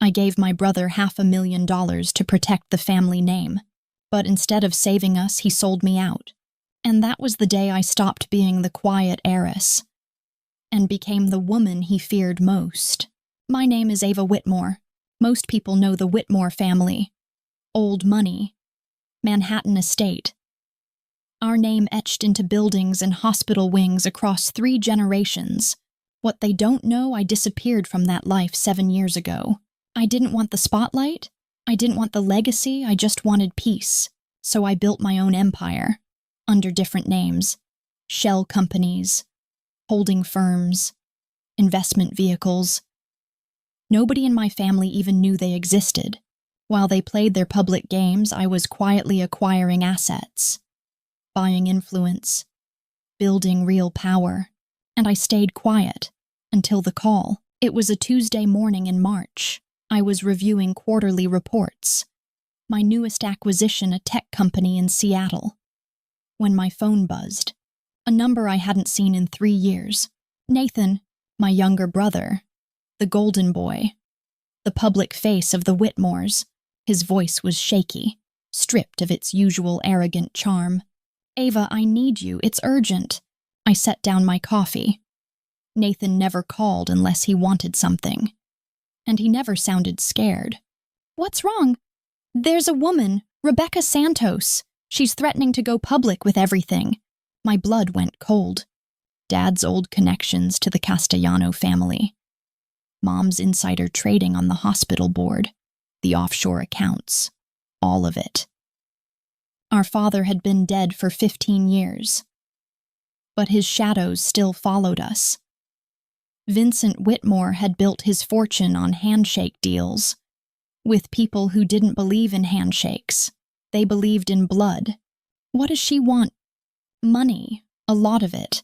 I gave my brother $500,000 to protect the family name, but instead of saving us, he sold me out. And that was the day I stopped being the quiet heiress and became the woman he feared most. My name is Ava Whitmore. Most people know the Whitmore family. Old money. Manhattan estate. Our name etched into buildings and hospital wings across 3 generations. What they don't know, I disappeared from that life 7 years ago. I didn't want the spotlight. I didn't want the legacy. I just wanted peace. So I built my own empire. Under different names. Shell companies. Holding firms. Investment vehicles. Nobody in my family even knew they existed. While they played their public games, I was quietly acquiring assets. Buying influence. Building real power. And I stayed quiet. Until the call. It was a Tuesday morning in March. I was reviewing quarterly reports. My newest acquisition, a tech company in Seattle. When my phone buzzed. A number I hadn't seen in 3 years. Nathan, my younger brother. The golden boy. The public face of the Whitmores. His voice was shaky, stripped of its usual arrogant charm. "Ava, I need you. It's urgent." I set down my coffee. Nathan never called unless he wanted something. And he never sounded scared. "What's wrong?" "There's a woman, Rebecca Santos. She's threatening to go public with everything." My blood went cold. Dad's old connections to the Castellano family. Mom's insider trading on the hospital board. The offshore accounts. All of it. Our father had been dead for 15 years. But his shadows still followed us. Vincent Whitmore had built his fortune on handshake deals. With people who didn't believe in handshakes. They believed in blood. What does she want? Money. A lot of it.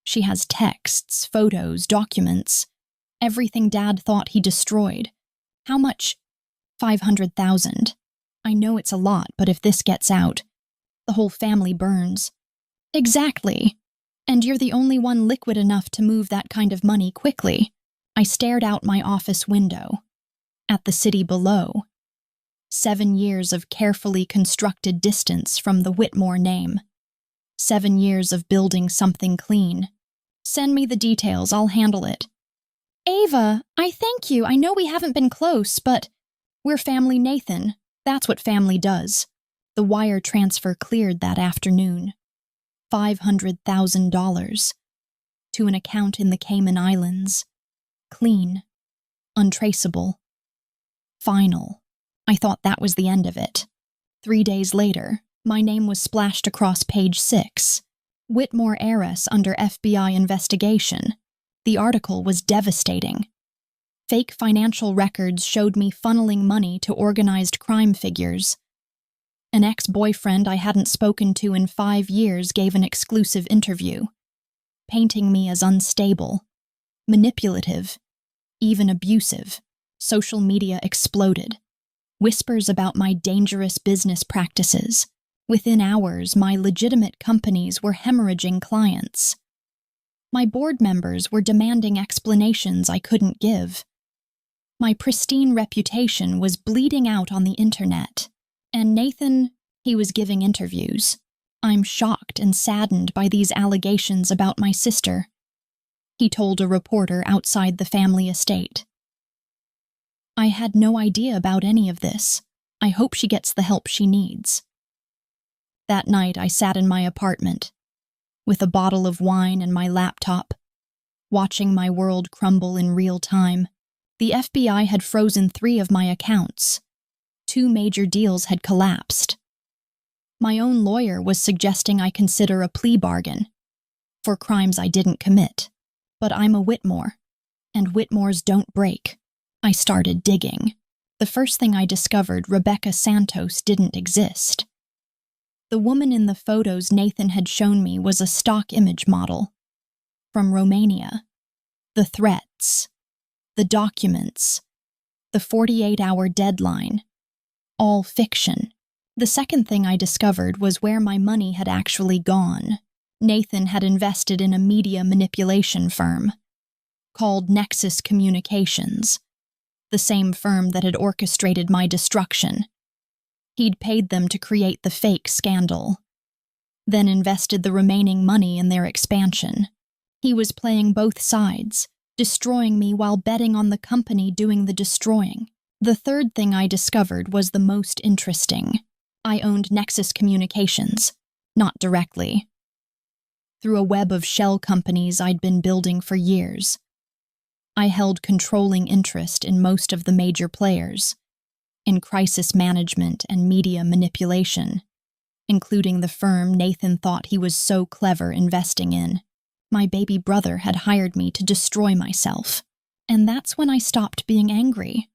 She has texts, photos, documents. Everything Dad thought he destroyed. How much? 500,000. I know it's a lot, but if this gets out, the whole family burns. Exactly. And you're the only one liquid enough to move that kind of money quickly. I stared out my office window. At the city below. 7 years of carefully constructed distance from the Whitmore name. 7 years of building something clean. Send me the details, I'll handle it. "Ava, I thank you. I know we haven't been close, but we're family, Nathan. That's what family does." The wire transfer cleared that afternoon. $500,000 to an account in the Cayman Islands. Clean. Untraceable. Final. I thought that was the end of it. 3 days later, my name was splashed across page 6. Whitmore heiress under FBI investigation. The article was devastating. Fake financial records showed me funneling money to organized crime figures. An ex-boyfriend I hadn't spoken to in 5 years gave an exclusive interview, painting me as unstable, manipulative, even abusive. Social media exploded. Whispers about my dangerous business practices. Within hours, my legitimate companies were hemorrhaging clients. My board members were demanding explanations I couldn't give. My pristine reputation was bleeding out on the internet. And Nathan, he was giving interviews. I'm shocked and saddened by these allegations about my sister. He told a reporter outside the family estate. I had no idea about any of this. I hope she gets the help she needs. That night I sat in my apartment, with a bottle of wine and my laptop, watching my world crumble in real time. The FBI had frozen 3 of my accounts. 2 major deals had collapsed. My own lawyer was suggesting I consider a plea bargain for crimes I didn't commit. But I'm a Whitmore, and Whitmores don't break. I started digging. The first thing I discovered, Rebecca Santos didn't exist. The woman in the photos Nathan had shown me was a stock image model. From Romania. The threats. The documents. The 48-hour deadline. All fiction. The second thing I discovered was where my money had actually gone. Nathan had invested in a media manipulation firm called Nexus Communications. the same firm that had orchestrated my destruction. He'd paid them to create the fake scandal, then invested the remaining money in their expansion. He was playing both sides, destroying me while betting on the company doing the destroying. The third thing I discovered was the most interesting. I owned Nexus Communications, not directly. Through a web of shell companies I'd been building for years. I held controlling interest in most of the major players, in crisis management and media manipulation, including the firm Nathan thought he was so clever investing in. My baby brother had hired me to destroy myself, and that's when I stopped being angry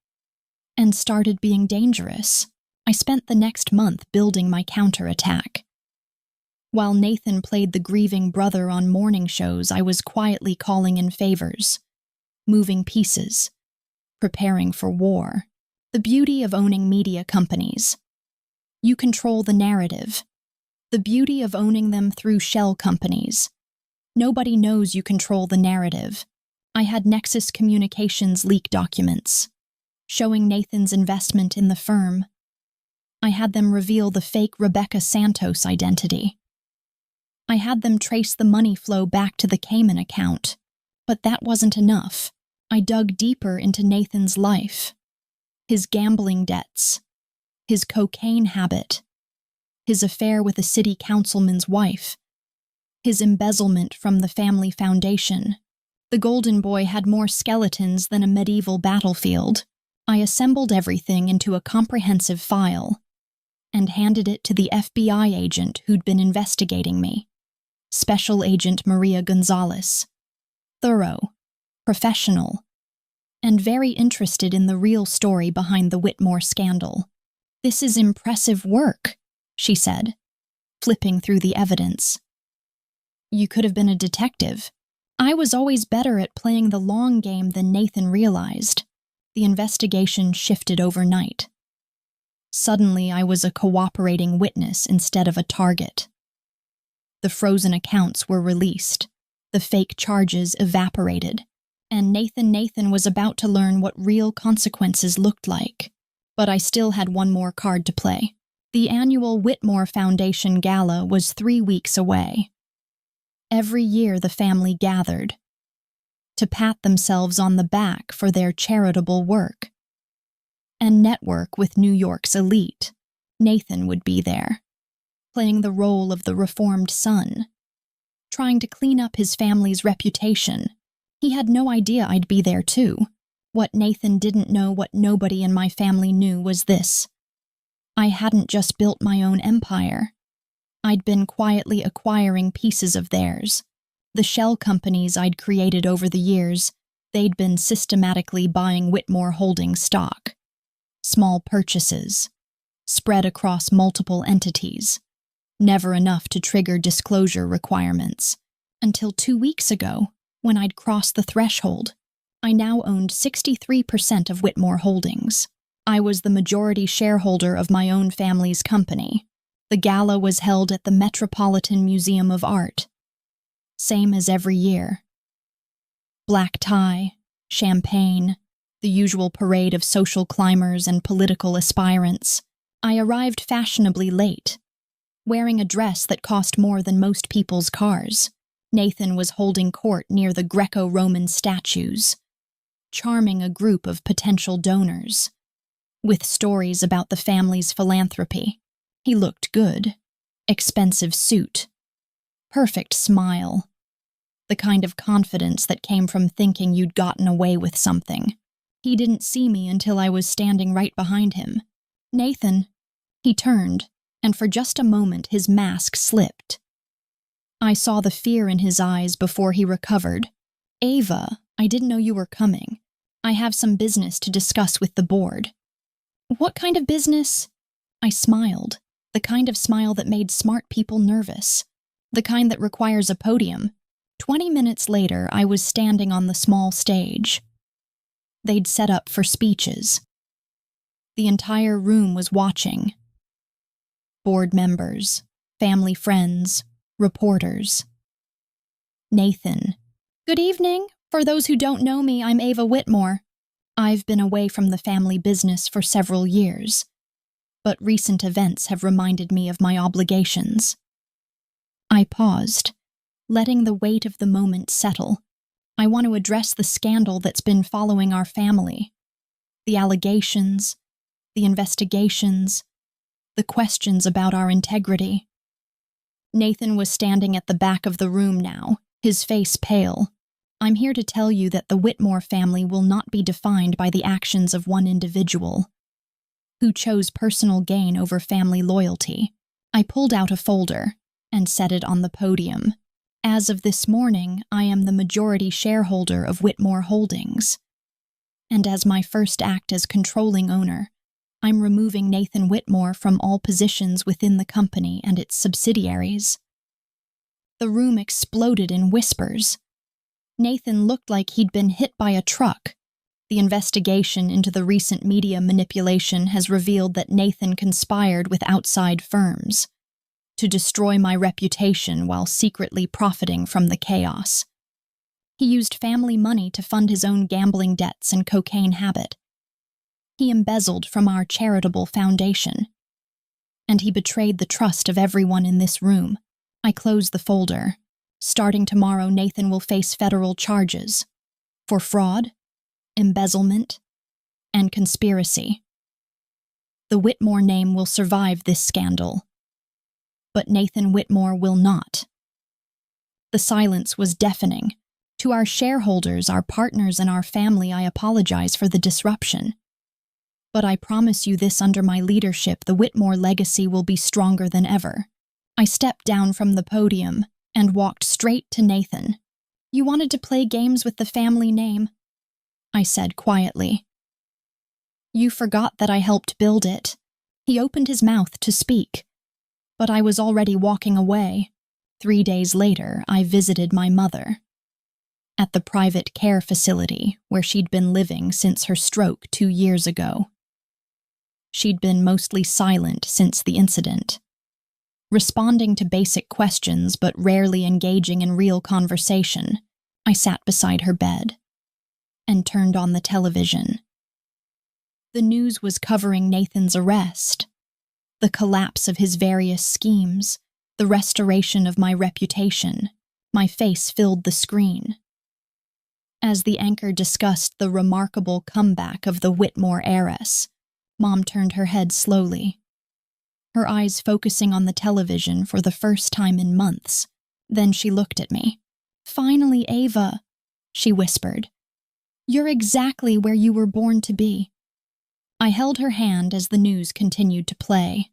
and started being dangerous. I spent the next month building my counterattack. While Nathan played the grieving brother on morning shows, I was quietly calling in favors, moving pieces, preparing for war. The beauty of owning media companies. You control the narrative. The beauty of owning them through shell companies. Nobody knows you control the narrative. I had Nexus Communications leak documents, showing Nathan's investment in the firm. I had them reveal the fake Rebecca Santos identity. I had them trace the money flow back to the Cayman account. But that wasn't enough. I dug deeper into Nathan's life. His gambling debts, his cocaine habit, his affair with a city councilman's wife, his embezzlement from the family foundation. The Golden Boy had more skeletons than a medieval battlefield. I assembled everything into a comprehensive file and handed it to the FBI agent who'd been investigating me, Special Agent Maria Gonzalez. Thorough, professional, and very interested in the real story behind the Whitmore scandal. "This is impressive work," she said, flipping through the evidence. "You could have been a detective. I was always better at playing the long game than Nathan realized." The investigation shifted overnight. Suddenly, I was a cooperating witness instead of a target. The frozen accounts were released. The fake charges evaporated, and Nathan was about to learn what real consequences looked like. But I still had one more card to play. The annual Whitmore Foundation Gala was 3 weeks away. Every year the family gathered to pat themselves on the back for their charitable work and network with New York's elite. Nathan would be there, playing the role of the reformed son, trying to clean up his family's reputation. He had no idea I'd be there too. What Nathan didn't know, what nobody in my family knew, was this. I hadn't just built my own empire. I'd been quietly acquiring pieces of theirs. The shell companies I'd created over the years, they'd been systematically buying Whitmore Holdings stock. Small purchases, spread across multiple entities. Never enough to trigger disclosure requirements. Until 2 weeks ago, when I'd crossed the threshold. I now owned 63% of Whitmore Holdings. I was the majority shareholder of my own family's company. The gala was held at the Metropolitan Museum of Art. Same as every year. Black tie, champagne, the usual parade of social climbers and political aspirants. I arrived fashionably late, wearing a dress that cost more than most people's cars. Nathan was holding court near the Greco-Roman statues, charming a group of potential donors, with stories about the family's philanthropy. He looked good. Expensive suit. Perfect smile. The kind of confidence that came from thinking you'd gotten away with something. He didn't see me until I was standing right behind him. "Nathan." He turned, and for just a moment his mask slipped. I saw the fear in his eyes before he recovered. "Ava, I didn't know you were coming. I have some business to discuss with the board." "What kind of business?" I smiled, the kind of smile that made smart people nervous, the kind that requires a podium. 20 minutes later, I was standing on the small stage. They'd set up for speeches. The entire room was watching. Board members, family friends, reporters. Nathan. "Good evening. For those who don't know me, I'm Ava Whitmore. I've been away from the family business for several years, but recent events have reminded me of my obligations. I paused, letting the weight of the moment settle. I want to address the scandal that's been following our family. The allegations, the investigations, the questions about our integrity. Nathan was standing at the back of the room now, his face pale. I'm here to tell you that the Whitmore family will not be defined by the actions of one individual who chose personal gain over family loyalty. I pulled out a folder and set it on the podium. As of this morning, I am the majority shareholder of Whitmore Holdings. And as my first act as controlling owner, I'm removing Nathan Whitmore from all positions within the company and its subsidiaries. The room exploded in whispers. Nathan looked like he'd been hit by a truck. The investigation into the recent media manipulation has revealed that Nathan conspired with outside firms to destroy my reputation while secretly profiting from the chaos. He used family money to fund his own gambling debts and cocaine habit. He embezzled from our charitable foundation. And he betrayed the trust of everyone in this room. I closed the folder. Starting tomorrow, Nathan will face federal charges for fraud, embezzlement, and conspiracy. The Whitmore name will survive this scandal, but Nathan Whitmore will not. The silence was deafening. To our shareholders, our partners, and our family, I apologize for the disruption. But I promise you this: under my leadership, the Whitmore legacy will be stronger than ever. I stepped down from the podium and walked straight to Nathan. You wanted to play games with the family name, I said quietly. You forgot that I helped build it. He opened his mouth to speak, but I was already walking away. 3 days later, I visited my mother at the private care facility where she'd been living since her stroke 2 years ago. She'd been mostly silent since the incident, responding to basic questions but rarely engaging in real conversation. I sat beside her bed and turned on the television. The news was covering Nathan's arrest, the collapse of his various schemes, the restoration of my reputation. My face filled the screen as the anchor discussed the remarkable comeback of the Whitmore heiress. Mom turned her head slowly, her eyes focusing on the television for the first time in months. Then she looked at me. Finally, Ava, she whispered. You're exactly where you were born to be. I held her hand as the news continued to play.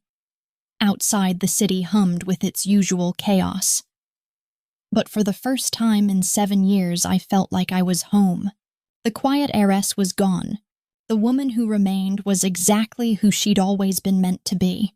Outside, the city hummed with its usual chaos. But for the first time in 7 years, I felt like I was home. The quiet heiress was gone. The woman who remained was exactly who she'd always been meant to be.